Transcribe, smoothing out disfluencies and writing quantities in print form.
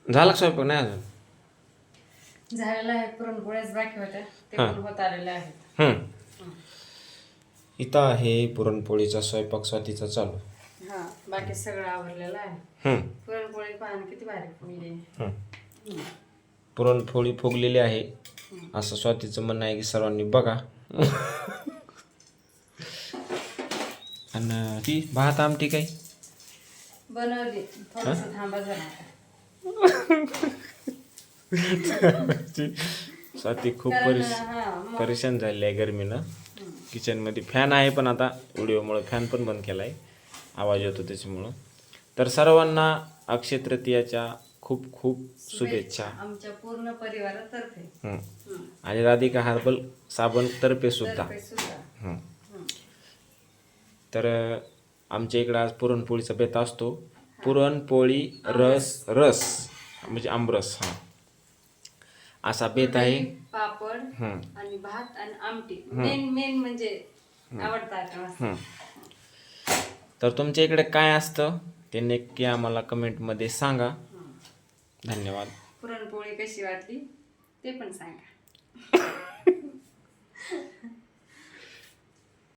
झाला का स्वयंपाक? नाही अजून. झालेलं आहे, पुरणपोळ्याच बाकी होत्या ते पण होत आलेले आहेत. इथं आहे पुरणपोळीचा स्वयंपाक स्वातीचा चालू. हा, बाकी सगळं आवरलेलं आहे. पुरणपोळी पाहून किती भारी फुगली. पुरणपोळी फुगलेली आहे असं स्वातीचं म्हणणं आहे की सर्वांनी बघा. आणि ती भात आमटी काही बनवली, थोडस थांबा जरा. स्वाती खूप कारण परेशान झालेली आहे गरमीनं. किचनमध्ये फॅन आहे पण आता व्हिडिओमुळे फॅन पण बंद केला आहे, आवाज येतो त्याच्यामुळं. तर सर्वांना अक्षय तृतीयाच्या खूप खूप शुभेच्छा आमच्या पूर्ण परिवारातर्फे आणि राधिका हर्बल साबण तर्फे सुद्धा. तर आमच्या इकडं आज पुरणपोळीचा बेत असतो. पुरणपोळी रस म्हणजे आमरस. असा बेत आहे. पापड आणि भात आणि आमटी मेन म्हणजे आवडतात. तर तुमच्या इकडे काय असतं ते नक्की आम्हाला कमेंटमध्ये सांगा. धन्यवाद. पुरणपोळी कशी वाटली ते पण सांगा.